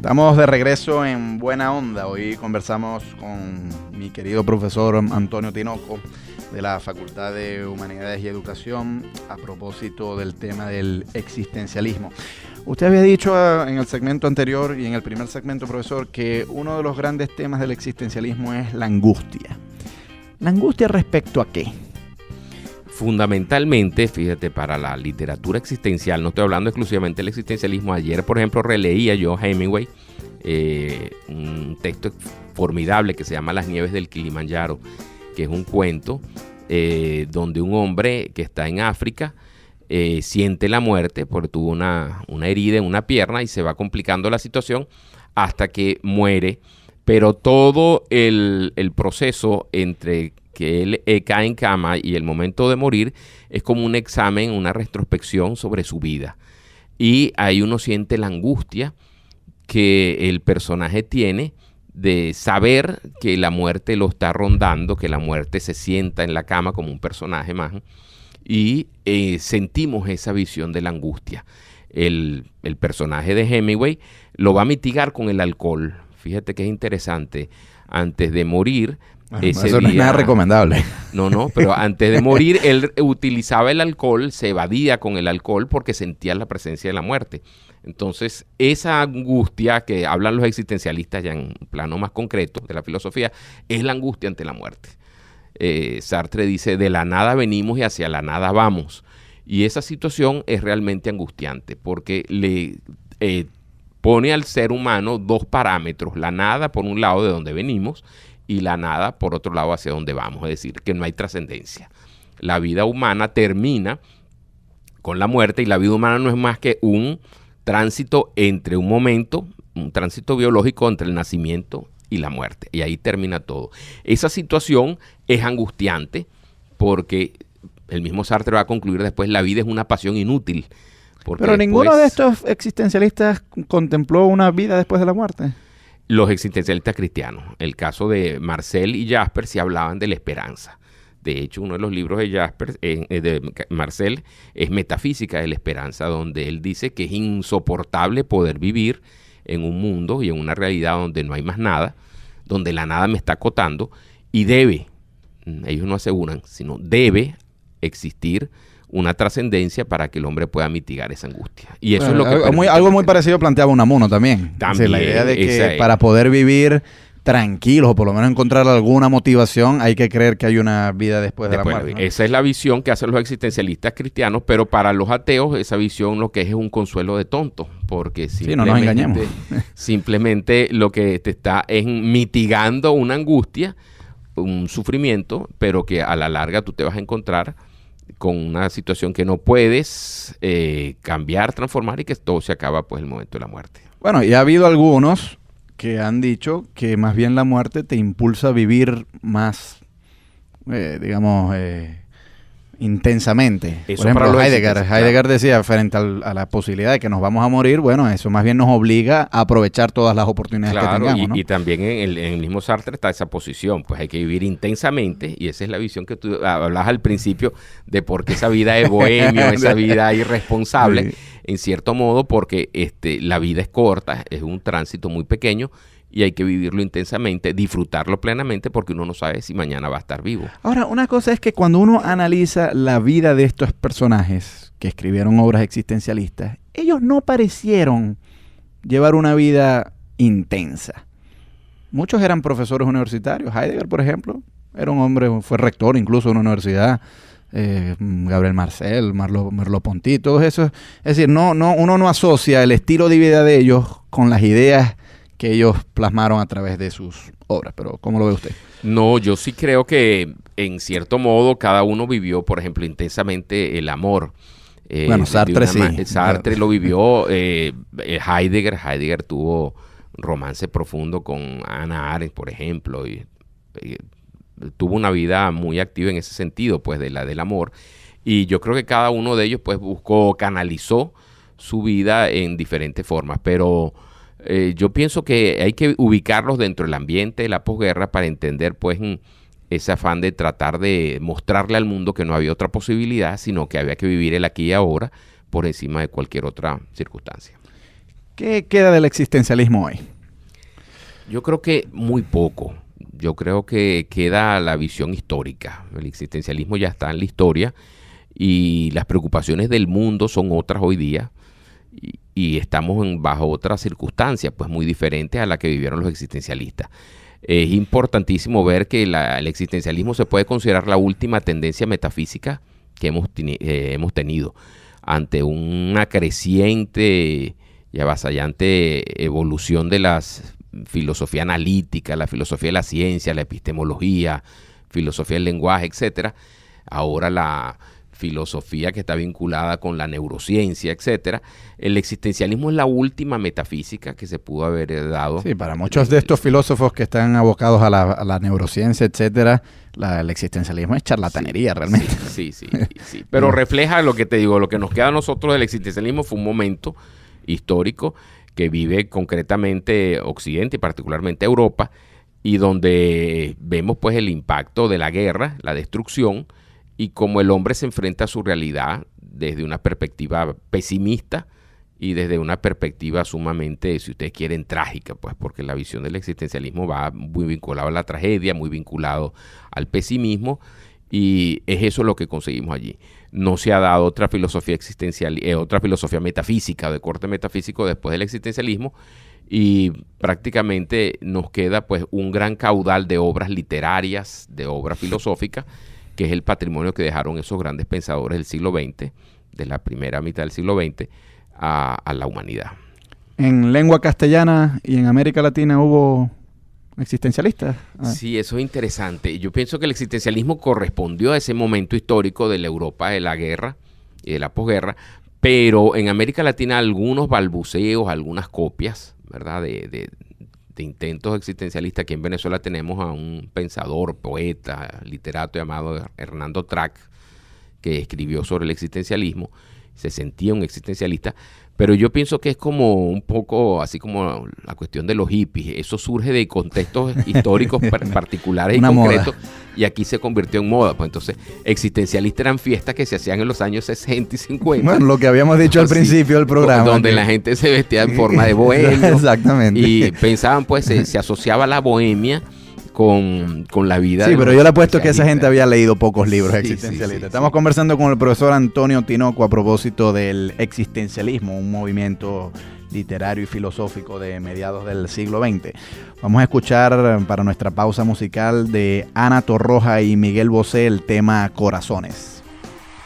Estamos de regreso en Buena Onda. Hoy conversamos con mi querido profesor Antonio Tinoco de la Facultad de Humanidades y Educación a propósito del tema del existencialismo. Usted había dicho en el segmento anterior y en el primer segmento, profesor, que uno de los grandes temas del existencialismo es la angustia. ¿La angustia respecto a qué? Fundamentalmente, fíjate, para la literatura existencial, no estoy hablando exclusivamente del existencialismo. Ayer, por ejemplo, releía yo a Hemingway, un texto formidable que se llama Las nieves del Kilimanjaro, que es un cuento donde un hombre que está en África siente la muerte porque tuvo una herida en una pierna y se va complicando la situación hasta que muere. Pero todo el proceso entre que él cae en cama y el momento de morir es como un examen, una retrospección sobre su vida. Y ahí uno siente la angustia que el personaje tiene de saber que la muerte lo está rondando, que la muerte se sienta en la cama como un personaje más, y sentimos esa visión de la angustia. El personaje de Hemingway lo va a mitigar con el alcohol. Fíjate que es interesante. Antes de morir, ese eso no es día, nada recomendable. No, pero antes de morir él utilizaba el alcohol, se evadía con el alcohol porque sentía la presencia de la muerte. Entonces, esa angustia que hablan los existencialistas ya en plano más concreto de la filosofía, es la angustia ante la muerte. Sartre dice, de la nada venimos y hacia la nada vamos. Y esa situación es realmente angustiante porque le pone al ser humano dos parámetros, la nada por un lado de donde venimos y la nada por otro lado hacia donde vamos, es decir, que no hay trascendencia. La vida humana termina con la muerte y la vida humana no es más que un tránsito entre un momento, un tránsito biológico entre el nacimiento y la muerte, y ahí termina todo. Esa situación es angustiante porque el mismo Sartre va a concluir después, la vida es una pasión inútil. Pero ninguno de estos existencialistas contempló una vida después de la muerte. Los existencialistas cristianos. El caso de Marcel y Jasper sí hablaban de la esperanza. De hecho, uno de los libros de Jasper, de Marcel, es Metafísica de la Esperanza, donde él dice que es insoportable poder vivir en un mundo y en una realidad donde no hay más nada, donde la nada me está acotando, y debe, ellos no aseguran, sino debe existir una trascendencia para que el hombre pueda mitigar esa angustia. Y eso es lo que algo muy parecido planteaba Unamuno también. También, la idea de que para poder vivir tranquilos o por lo menos encontrar alguna motivación hay que creer que hay una vida después de la muerte, ¿no? Esa es la visión que hacen los existencialistas cristianos, pero para los ateos esa visión lo que es un consuelo de tonto, porque no nos engañemos. Simplemente lo que te está es mitigando una angustia, un sufrimiento, pero que a la larga tú te vas a encontrar con una situación que no puedes cambiar, transformar y que todo se acaba pues el momento de la muerte. Bueno, y ha habido algunos que han dicho que más bien la muerte te impulsa a vivir más, intensamente. Eso. Por ejemplo, Heidegger decía, frente a la posibilidad de que nos vamos a morir, bueno, eso más bien nos obliga a aprovechar todas las oportunidades que tengamos, ¿no? Y también en el mismo Sartre está esa posición, pues hay que vivir intensamente, y esa es la visión que tú hablabas al principio de por qué esa vida es bohemio, esa vida irresponsable, sí. En cierto modo porque la vida es corta, es un tránsito muy pequeño, y hay que vivirlo intensamente, disfrutarlo plenamente, porque uno no sabe si mañana va a estar vivo. Ahora, una cosa es que cuando uno analiza la vida de estos personajes que escribieron obras existencialistas, ellos no parecieron llevar una vida intensa. Muchos eran profesores universitarios. Heidegger, por ejemplo, era un hombre, fue rector incluso de una universidad. Gabriel Marcel, Merleau-Ponty, todos esos. Es decir, uno no asocia el estilo de vida de ellos con las ideas que ellos plasmaron a través de sus obras. Pero, ¿cómo lo ve usted? No, yo sí creo que en cierto modo cada uno vivió, por ejemplo, intensamente el amor. Bueno, Sartre sí. Sartre lo vivió. Heidegger tuvo romance profundo con Hannah Arendt, por ejemplo, y tuvo una vida muy activa en ese sentido, pues, del amor. Y yo creo que cada uno de ellos, pues, canalizó su vida en diferentes formas, pero yo pienso que hay que ubicarlos dentro del ambiente de la posguerra para entender, pues, ese afán de tratar de mostrarle al mundo que no había otra posibilidad, sino que había que vivir el aquí y ahora por encima de cualquier otra circunstancia. ¿Qué queda del existencialismo hoy? Yo creo que muy poco. Yo creo que queda la visión histórica. El existencialismo ya está en la historia y las preocupaciones del mundo son otras hoy día y estamos bajo otras circunstancias, pues muy diferentes a las que vivieron los existencialistas. Es importantísimo ver que el existencialismo se puede considerar la última tendencia metafísica que hemos tenido ante una creciente y avasallante evolución de las filosofía analítica, la filosofía de la ciencia, la epistemología, filosofía del lenguaje, etcétera. Ahora la filosofía que está vinculada con la neurociencia, etcétera. El existencialismo es la última metafísica que se pudo haber dado. Sí, para muchos de estos filósofos que están abocados a la neurociencia, etcétera, el existencialismo es charlatanería, realmente. Sí. Pero refleja lo que te digo, lo que nos queda a nosotros del existencialismo fue un momento histórico que vive concretamente Occidente y particularmente Europa, y donde vemos pues el impacto de la guerra, la destrucción, y cómo el hombre se enfrenta a su realidad desde una perspectiva pesimista y desde una perspectiva sumamente, si ustedes quieren, trágica, pues porque la visión del existencialismo va muy vinculado a la tragedia, muy vinculado al pesimismo, y es eso lo que conseguimos allí. No se ha dado otra filosofía existencial, otra filosofía metafísica, de corte metafísico después del existencialismo, y prácticamente nos queda pues un gran caudal de obras literarias, de obras filosóficas, que es el patrimonio que dejaron esos grandes pensadores del siglo XX, de la primera mitad del siglo XX, a la humanidad. ¿En lengua castellana y en América Latina hubo existencialistas? Sí, eso es interesante. Yo pienso que el existencialismo correspondió a ese momento histórico de la Europa de la guerra y de la posguerra, pero en América Latina algunos balbuceos, algunas copias, ¿verdad?, de intentos existencialistas. Aquí en Venezuela tenemos a un pensador, poeta, literato llamado Hernando Track, que escribió sobre el existencialismo, se sentía un existencialista, pero yo pienso que es como un poco así como la cuestión de los hippies. Eso surge de contextos históricos particulares y concretos, y aquí se convirtió en moda. Pues entonces, existencialistas eran fiestas que se hacían en los años 60 y 50. Bueno, lo que habíamos dicho al principio del programa. Donde la gente se vestía en forma de bohemio. Exactamente. Y pensaban, pues, se asociaba la bohemia con la vida. Sí, pero yo le apuesto que esa gente había leído pocos libros existencialistas. Estamos conversando con el profesor Antonio Tinoco a propósito del existencialismo, un movimiento literario y filosófico de mediados del siglo XX. Vamos a escuchar para nuestra pausa musical de Ana Torroja y Miguel Bosé el tema Corazones.